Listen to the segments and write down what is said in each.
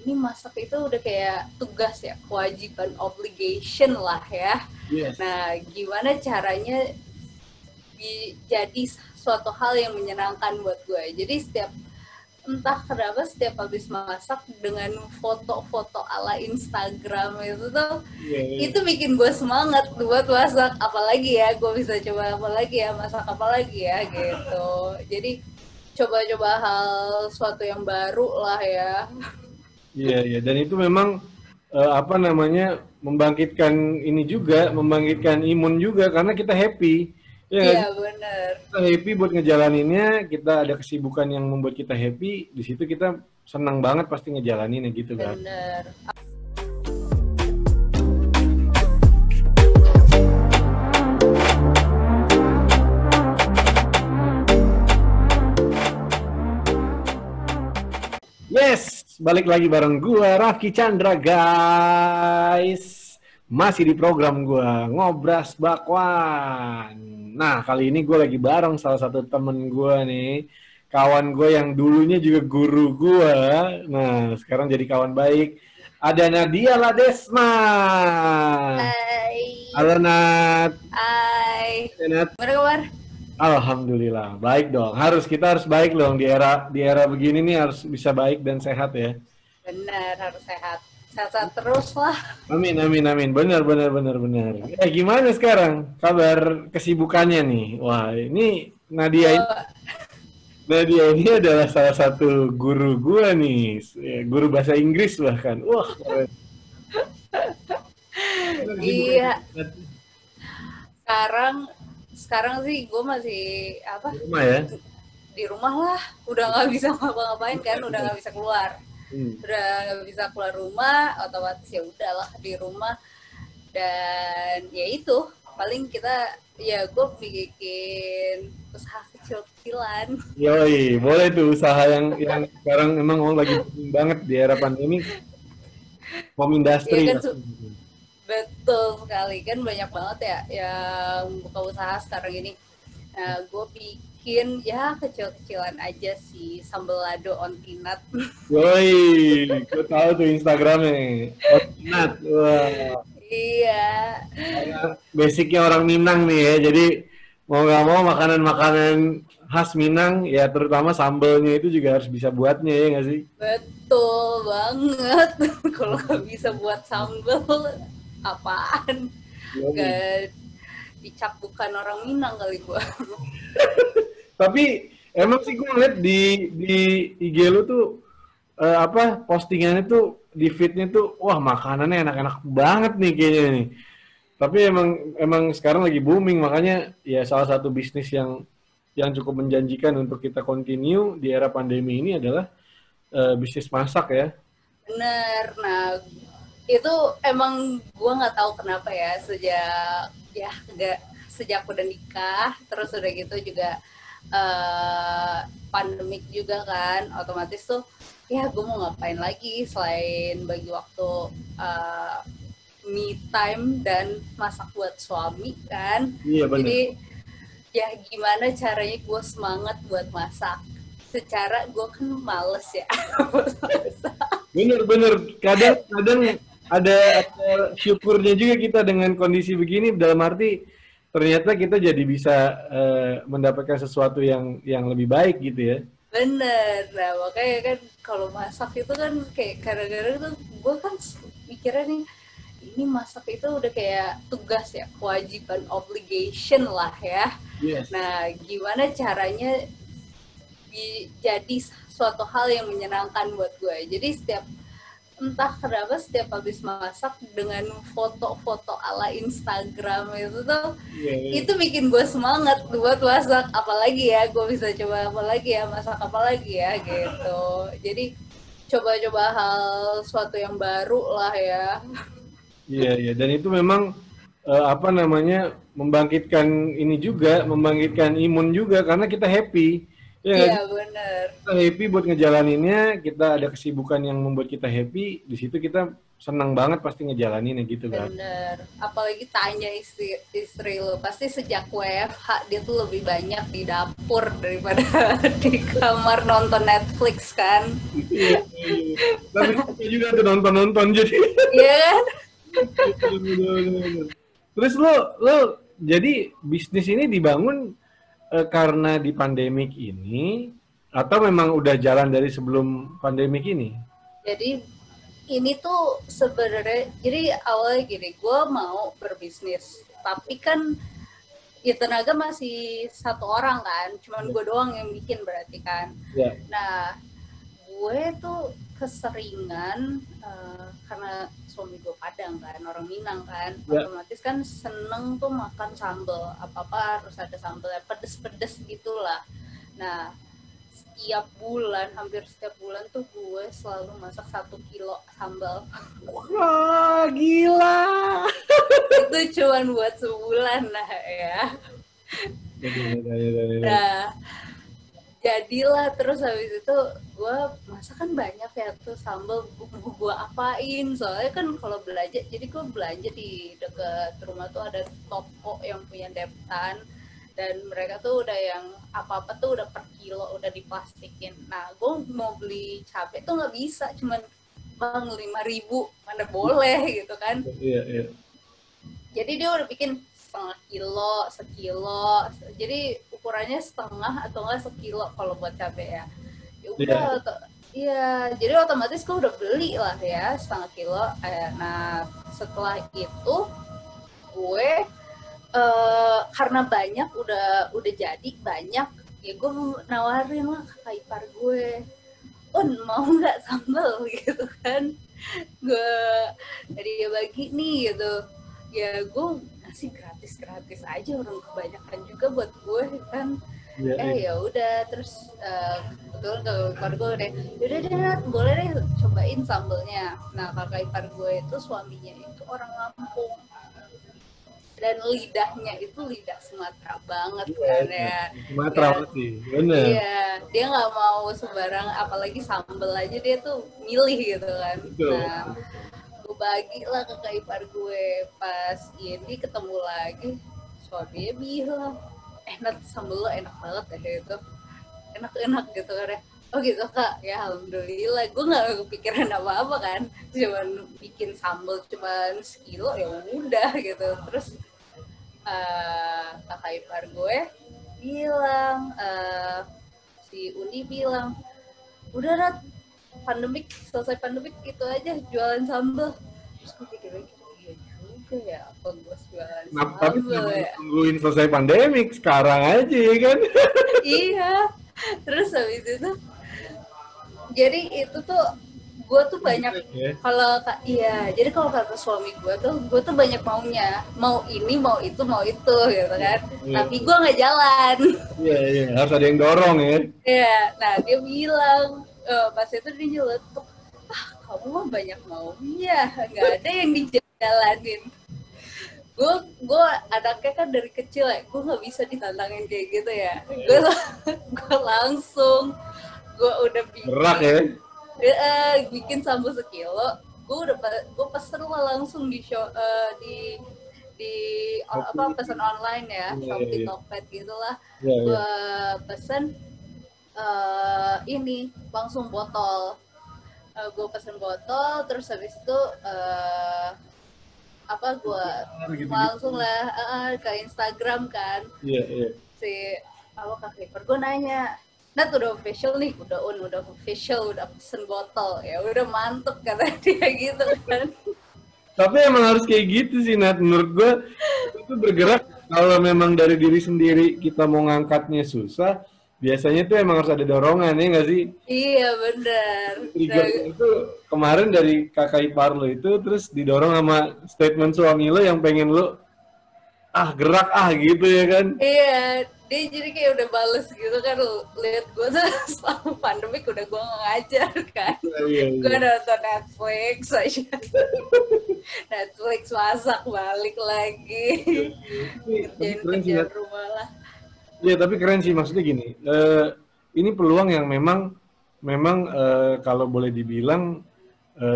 ini masak itu udah kayak tugas ya, kewajiban, obligation lah ya. Yes. Nah, gimana caranya jadi suatu hal yang menyenangkan buat gue. Jadi entah kenapa setiap habis masak dengan foto-foto ala Instagram itu tuh, itu bikin gue semangat buat masak. Apalagi ya, gue bisa coba apalagi ya, masak apalagi ya gitu. Jadi coba-coba hal suatu yang baru lah ya. Iya. Dan itu memang membangkitkan ini juga, membangkitkan imun juga karena kita happy. Ya nggak Iya sih? bener. Kita happy buat ngejalaninnya, kita ada kesibukan yang membuat kita happy, di situ kita senang banget pasti ngejalaninnya gitu kan. Bener. Yes, balik lagi bareng gua Rafki Chandra guys. Masih di program gua Ngobras Bakwan. Nah, kali ini gue lagi bareng salah satu temen gua nih. Kawan gue yang dulunya juga guru gua. Nah, sekarang jadi kawan baik. Ada Nadia Ladesma. Hai. Halo Nat. Hai. Nat. Gimana kabar? Alhamdulillah, baik dong. Kita harus baik dong di era begini nih harus bisa baik dan sehat ya. Bener, harus sehat. Sehat-sehat terus lah. Amin. Benar. Gimana sekarang kabar kesibukannya nih? Wah, ini Nadia ini adalah salah satu guru gua nih, guru bahasa Inggris bahkan. Wah, keren. Iya. Sekarang sih gue masih Di rumah ya? di rumah lah, udah nggak bisa ngapa-ngapain kan, udah nggak bisa keluar, udah nggak bisa keluar rumah, otomatis ya udahlah di rumah. Dan ya itu paling kita ya gue bikin usaha kecil-kecilan. Yoi, boleh tuh usaha yang sekarang emang lagi penting banget di era pandemi, home industry. Ya kan, betul sekali, kan banyak banget ya yang buka usaha sekarang ini. Nah, gue bikin ya kecil-kecilan aja sih, sambal lado on peanut. Yoi, gue tahu tuh Instagramnya. Ontinat, wah. Iya. Basicnya orang Minang nih ya, jadi mau nggak mau makanan-makanan khas Minang, ya terutama sambelnya itu juga harus bisa buatnya ya nggak sih? Betul banget. Kalau nggak bisa buat sambal, apaan? Gak dicap bukan orang Minang kali gua. Tapi emang sih gue ngeliat di IG lu tuh postingannya tuh di feednya tuh wah makanannya enak-enak banget nih kayaknya nih. Tapi emang sekarang lagi booming, makanya ya salah satu bisnis yang cukup menjanjikan untuk kita continue di era pandemi ini adalah bisnis masak ya. Bener. Nah, itu emang gue nggak tahu kenapa ya, sejak udah nikah, terus udah gitu juga pandemik juga kan, otomatis tuh ya gue mau ngapain lagi selain bagi waktu me time dan masak buat suami kan. Iya benar. Jadi ya gimana caranya gue semangat buat masak, secara gue kan males ya. Bener. Kadang ada syukurnya juga kita dengan kondisi begini, dalam arti ternyata kita jadi bisa mendapatkan sesuatu yang lebih baik gitu ya. Bener. Nah makanya kan kalau masak itu kan kayak kadang-kadang tuh gue kan mikirnya nih, ini masak itu udah kayak tugas ya, kewajiban, obligation lah ya. Yes. Nah gimana caranya jadi suatu hal yang menyenangkan buat gue. Jadi entah kenapa setiap habis masak dengan foto-foto ala Instagram itu tuh, itu bikin gue semangat buat masak. Apalagi ya, gue bisa coba apalagi ya, masak apalagi ya gitu. Jadi coba-coba hal suatu yang baru lah ya. Iya. Dan itu memang membangkitkan ini juga, membangkitkan imun juga karena kita happy. Ya nggak Iya sih? bener. Kita happy buat ngejalaninnya, kita ada kesibukan yang membuat kita happy, di situ kita senang banget pasti ngejalaninnya gitu kan. Bener. Apalagi tanya istri lo, pasti sejak WFH dia tuh lebih banyak di dapur daripada di kamar nonton Netflix kan. Iya, iya. Tapi suka juga tuh nonton-nonton jadi. Iya kan? Terus lo jadi bisnis ini dibangun karena di pandemik ini atau memang udah jalan dari sebelum pandemik ini? Jadi ini tuh sebenarnya, jadi awalnya gini, gue mau berbisnis, tapi kan ya tenaga masih satu orang kan, cuman gue doang yang bikin berarti kan. Ya. Nah, gue tuh keseringan karena suami gue Padang kan, orang Minang kan, Ya. otomatis kan seneng tuh makan sambal, apa-apa harus ada sambalnya, pedes-pedes gitulah. Nah, hampir setiap bulan tuh gue selalu masak 1 kilo sambal. Wah, gila. Itu cuman buat sebulan lah ya. Nah, jadilah terus habis itu gue masak kan banyak ya tuh sambal, gue apain, soalnya kan kalau belanja, jadi gue belanja di deket rumah tuh ada toko yang punya deptan, dan mereka tuh udah yang apa-apa tuh udah per kilo udah diplastikin. Nah gue mau beli cabai tuh nggak bisa, cuman bang 5.000, mana boleh gitu kan. Iya, iya. Jadi dia udah bikin setengah kilo, sekilo, jadi ukurannya setengah atau enggak sekilo kalau buat cabai ya. Ya udah, iya, jadi otomatis gue udah beli lah ya setengah kilo. Nah setelah itu gue karena banyak udah jadi banyak, ya gue nawarin lah ke kakak ipar gue, mau nggak sambal gitu kan, gue tadi dia bagi nih gitu, ya gue ngasih gratis aja, orang kebanyakan juga buat gue kan. Ya udah, terus kebetulan kakak ipar gue udah, yaudah deh Nat, boleh deh cobain sambelnya. Nah kakak ipar gue itu suaminya itu orang Lampung, dan lidahnya itu lidah Sumatera banget kan ya. Sumatera sih, bener. Iya, dia nggak mau sembarang, apalagi sambel aja dia tuh milih gitu kan. Betul. Nah, gue bagi lah ke kakak ipar gue, pas ini ketemu lagi, suaminya bilang, Nat, sambel lo enak banget ya gitu, enak gitu kan ya. Oh gitu kak, ya alhamdulillah. Gue nggak kepikiran apa-apa kan, cuman bikin sambal cuman sekilo, ya udah gitu. Terus kakak ipar gue bilang, si Uni bilang, udah Nat, selesai pandemik itu aja jualan sambal. Terus gue pikir lagi, iya juga ya, apa gue jualan Tapi sambal ya. tungguin selesai pandemik sekarang aja ya kan? Iya, terus habis itu, jadi itu tuh gue tuh banyak, jadi kalau kata suami gue tuh banyak maunya, mau ini mau itu gitu kan. Tapi gue nggak jalan. Iya, harus ada yang dorong ya. Iya, nah dia bilang, pas itu dia nyeletuk, kamu mah banyak maunya, nggak ada yang dijalanin. Gue anaknya kan dari kecil ya, gue nggak bisa ditantangin kayak gitu ya. Gue langsung, gue udah bikin sambal sekilo, gue pesen lah langsung di pesan online ya, Shopee, Tokped gitulah. Gue pesen ini langsung botol, gue pesen botol, terus habis itu gue langsung lah ke Instagram kan. Si kakak ipar gue nanya, Nat udah official nih, udah official, udah pesen botol, ya udah mantep kata dia gitu kan. Tapi emang harus kayak gitu sih Nat, menurut gue itu bergerak kalau memang dari diri sendiri kita mau ngangkatnya susah, biasanya tuh emang harus ada dorongan ya nggak sih? Iya benar. Itu kemarin dari kakak ipar lo itu terus didorong sama statement suami lo yang pengen lo gerak gitu ya kan? Iya, dia jadi kayak udah bales gitu kan, lihat gue tuh selama pandemik udah gue ngajar kan. Gue nonton Netflix aja. Netflix, masak, balik lagi. Kerjain rumah lah. Iya, tapi keren sih, maksudnya gini, ini peluang yang memang kalau boleh dibilang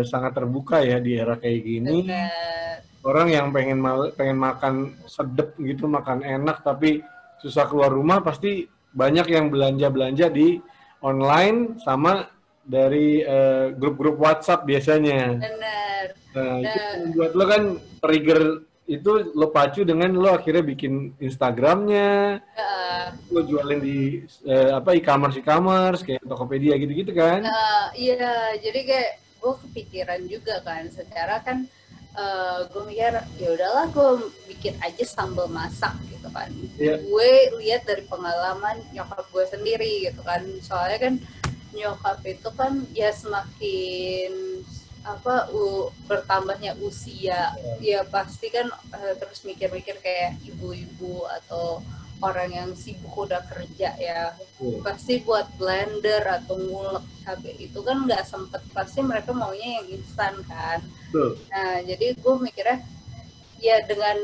sangat terbuka ya di era kayak gini. Benar. Orang yang pengen makan sedep gitu, makan enak tapi susah keluar rumah, pasti banyak yang belanja di online sama dari grup-grup WhatsApp biasanya. Benar. Nah, itu Nah, membuat lo kan trigger itu lo pacu dengan lo akhirnya bikin Instagramnya, eh, lo jualin di e-commerce kayak Tokopedia gitu-gitu kan? iya, jadi kayak gue kepikiran juga kan, secara kan gue mikir ya udahlah gue bikin aja sambal masak gitu kan. Iya. Gue lihat dari pengalaman nyokap gue sendiri gitu kan, soalnya kan nyokap itu kan ya semakin bertambahnya usia ya pasti kan terus mikir-mikir kayak ibu-ibu atau orang yang sibuk udah kerja ya pasti buat blender atau ngulek cabai itu kan nggak sempet, pasti mereka maunya yang instan kan. Nah jadi gue mikirnya ya dengan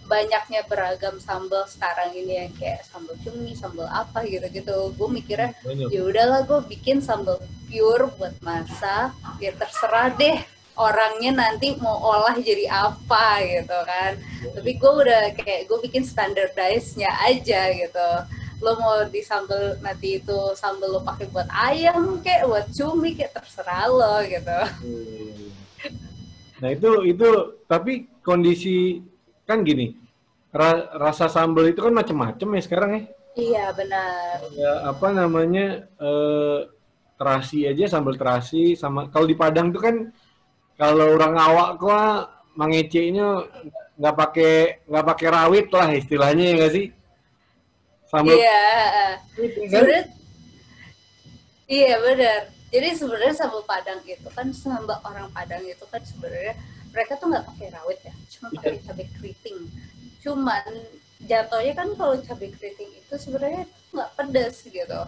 banyaknya beragam sambal sekarang ini yang kayak sambal cumi, sambal apa gitu-gitu, gue mikirnya ya udahlah gue bikin sambal pure buat masak, ya terserah deh orangnya nanti mau olah jadi apa gitu kan. Tapi gue udah kayak gue bikin standardized-nya aja gitu. Lo mau di sambal nanti itu sambal lo pakai buat ayam kayak buat cumi kayak terserah lo gitu. Nah itu tapi kondisi kan gini, rasa sambal itu kan macam-macam ya sekarang ya. Iya benar. Ya apa namanya terasi aja, sambal terasi sama kalau di Padang tuh kan kalau orang awak kok mangecenya nggak pakai rawit lah istilahnya ya nggak sih? Sambal. Iya. Kan? Iya benar. Jadi sebenarnya sambal Padang itu kan sambal orang Padang itu kan sebenarnya mereka tuh nggak pakai rawit ya, cuma pakai cabai keriting. Cuman jatuhnya kan kalau cabai keriting itu sebenarnya nggak pedas gitu.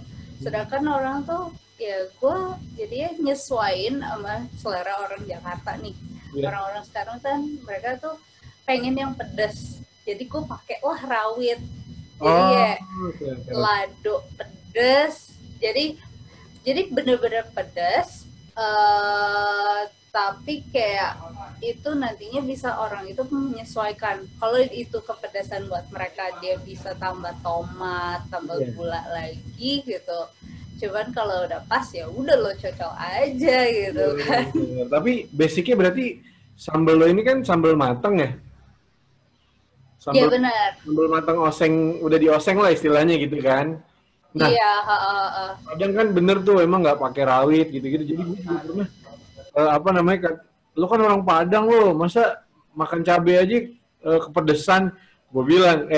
Sedangkan orang tuh ya gue jadinya nyesuain sama selera orang Jakarta nih. Orang-orang sekarang kan mereka tuh pengen yang pedas. Jadi gue pakai rawit. Jadi lado pedas. Jadi bener-bener pedas, tapi kayak itu nantinya bisa orang itu menyesuaikan. Kalau itu kepedasan buat mereka, dia bisa tambah tomat, tambah gula lagi gitu. Cuman kalau udah pas ya udah lo cocok aja gitu kan. Tapi basicnya berarti sambal lo ini kan sambal matang ya? Iya benar. Sambal matang oseng, udah dioseng lah istilahnya gitu kan? Nah, iya, kadang kan bener tuh emang nggak pakai rawit gitu-gitu. Jadi gue pernah lo kan orang Padang lo, masa makan cabai aja kepedesan? Gue bilang,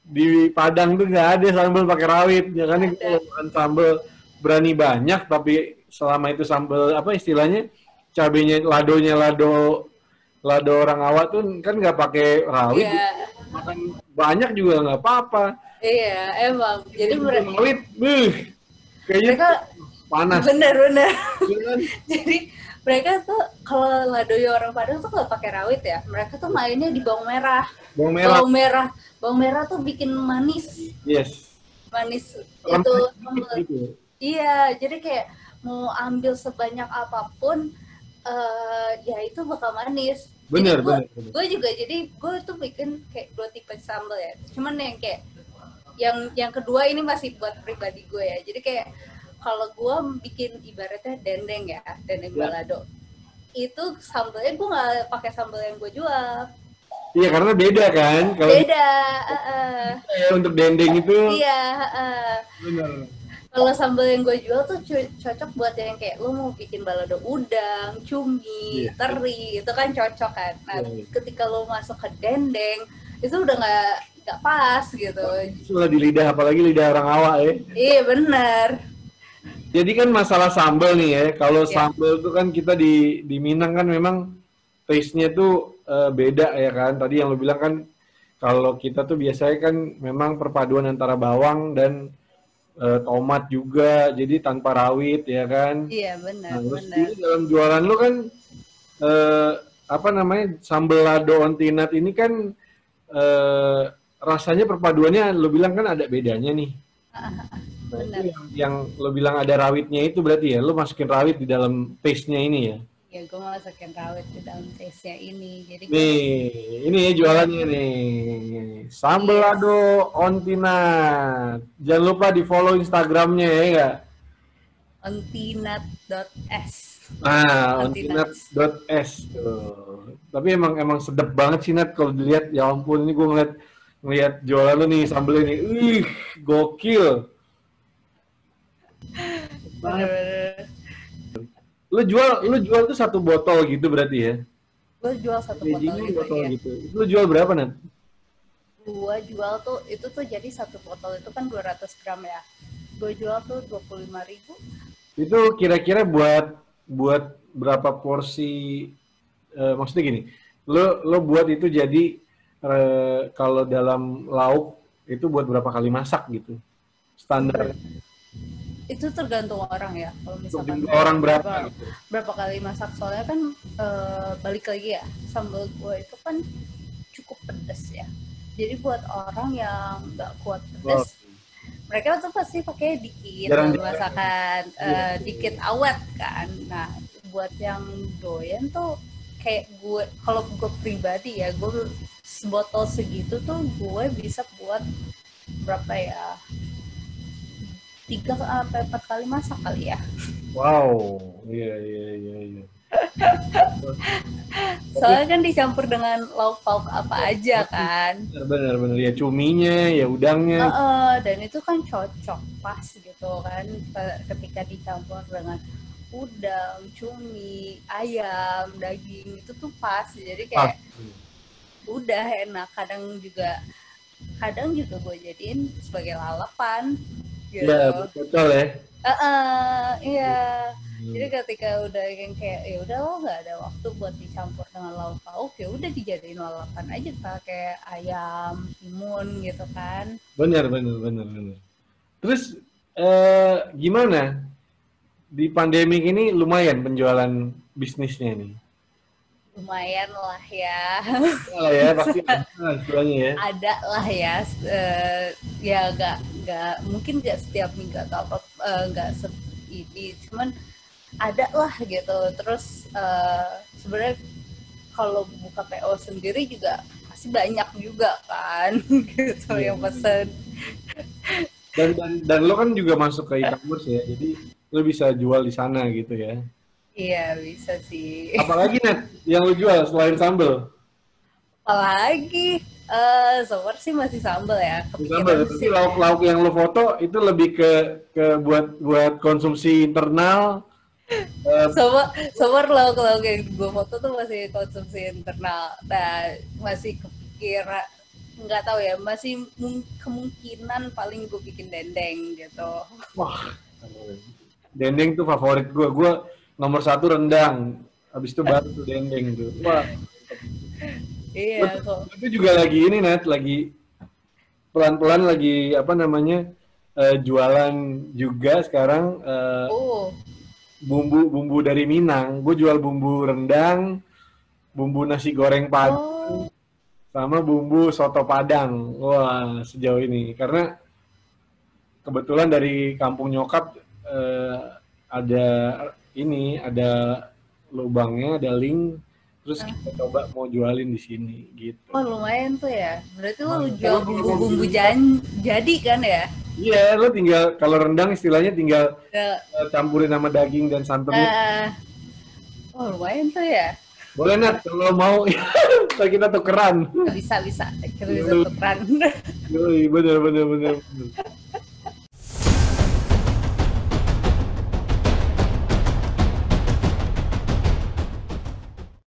di Padang tuh nggak ada sambal pakai rawit. Ya kan kalau makan sambal berani banyak, tapi selama itu sambal apa istilahnya cabainya lado orang awak tuh kan nggak pakai rawit. Makan banyak juga nggak apa-apa. Iya, emang. Jadi kayaknya mereka panas. Bener. Jadi mereka tuh kalau ladonya orang Padang tuh nggak pakai rawit ya. Mereka tuh mainnya di bawang merah. Bawang merah tuh bikin manis. Yes. Manis itu. Gitu. Iya, jadi kayak mau ambil sebanyak apapun, ya itu bakal manis. Bener. Gue juga jadi gue tuh bikin kayak 2 tipe sambal ya. Cuman yang kayak yang kedua ini masih buat pribadi gue ya. Jadi kayak kalau gue bikin ibaratnya dendeng ya, dendeng balado. Itu sambalnya gue nggak pakai sambal yang gue jual. Iya karena beda kan. Beda. Untuk dendeng itu. Iya. Benar. Kalau sambal yang gue jual tuh cocok buat yang kayak lo mau bikin balado udang, cumi, teri, itu kan cocok kan. Nah, ketika lo masuk ke dendeng, itu udah nggak pas gitu. Sudah di lidah, apalagi lidah orang awak ya. Iya benar. Jadi kan masalah sambal nih ya, kalau sambal itu kan kita di Minang kan memang taste-nya tuh beda ya kan. Tadi yang lo bilang kan kalau kita tuh biasanya kan memang perpaduan antara bawang dan tomat juga, jadi tanpa rawit ya kan. Iya benar. Nah, terus ini dalam jualan lo kan sambal lado ontinat ini kan rasanya perpaduannya lo bilang kan ada bedanya nih. Nah, itu bener. yang lo bilang ada rawitnya itu berarti ya, lo masukin rawit di dalam paste-nya ini ya. Ya gue masukin rawit ke dalam taste-nya ini. Jadi gue Nih, ini ya buat jualannya nih. Sambal yes, lado ontinat. Jangan lupa di follow Instagramnya ya enggak? ontinat.s. Nah, Ontinat. ontinat.s tuh. Tapi emang sedap banget sih Nat kalau dilihat. Ya ampun, ini gue ngeliat jualan lo nih sambelnya nih. Gokil banget. Bener-bener. Lu jual tuh satu botol gitu berarti ya? Gue jual satu botol Packagingnya gitu botol ya. gitu. Lu jual berapa Nat? Gue jual tuh itu tuh jadi satu botol itu kan 200 gram ya. Gue jual tuh 25.000. Itu kira-kira buat berapa porsi? Maksudnya gini, lo buat itu jadi kalau dalam lauk itu buat berapa kali masak gitu? Standar Itu tergantung orang ya. Kalau untuk misalkan jumlah mau orang berapa gitu? berapa kali masak, soalnya kan balik lagi ya, sambal gue itu kan cukup pedas ya. Jadi buat orang yang nggak kuat Oh, pedas, mereka tuh pasti pakai dikit jarang masakan Iya. dikit awet kan. Nah, buat yang doyan tuh kayak gue, kalau gue pribadi ya, gue sebotol segitu tuh gue bisa buat berapa ya, 3 sampai 4 kali masak kali ya. Wow, iya iya iya iya. Tapi Soalnya kan dicampur dengan lauk pauk apa aja kan. benar benar ya cuminya, ya udangnya. Dan itu kan cocok pas gitu kan ketika dicampur dengan udang, cumi, ayam, daging, itu tuh pas. Jadi Ah, kayak udah enak. Kadang juga gue jadiin sebagai lalapan iya gitu. betul ya. Iya. Jadi ketika udah yang kayak ya udah lo nggak ada waktu buat dicampur dengan lauk pauk, ya udah dijadiin lalapan aja pakai ayam, timun gitu kan. Benar benar benar benar. Terus gimana di pandemi ini lumayan penjualan bisnisnya nih? Lumayan lah ya. Lah ya pasti ada lah istilahnya ya. Ada lah ya. Ya nggak mungkin nggak setiap minggu atau apa, nggak ini, cuman ada lah gitu. Terus sebenarnya kalau buka PO sendiri juga pasti banyak juga kan gitu Iya. yang pesen. Dan lo kan juga masuk ke e-commerce ya, jadi lo bisa jual di sana gitu ya. Iya bisa sih. Apalagi Net yang lo jual selain sambel? Apalagi sour sih masih sambal ya, Di sambel, kepikiran tapi sih. lauk-lauk yang lo foto itu lebih ke buat konsumsi internal. Sour lauk-lauk yang gue foto tuh masih konsumsi internal. Nah, masih kepikiran, nggak tahu ya, masih kemungkinan paling gue bikin dendeng gitu. Wah, dendeng tuh favorit gue. Gue nomor satu rendang, habis itu baru tuh dendeng tuh. Wah, Iya kok. itu juga lagi ini Nat, lagi pelan-pelan lagi apa namanya jualan juga sekarang Oh, bumbu dari Minang. Gue jual bumbu rendang, bumbu nasi goreng Padang, oh, sama bumbu soto Padang. Wah, sejauh ini karena kebetulan dari kampung nyokap ada ada lubangnya, ada link, terus kita coba mau jualin di sini gitu. oh lumayan tuh ya. Berarti lo Kalau jual mau bumbu-bumbu beli- jadi kan ya? Iya, lo tinggal kalau rendang istilahnya tinggal Ya, campurin sama daging dan santannya. oh lumayan tuh ya. Boleh Nat, kalau mau ntar kita tukeran. Bisa kita bisa Iya, tukeran. Yoi, bener.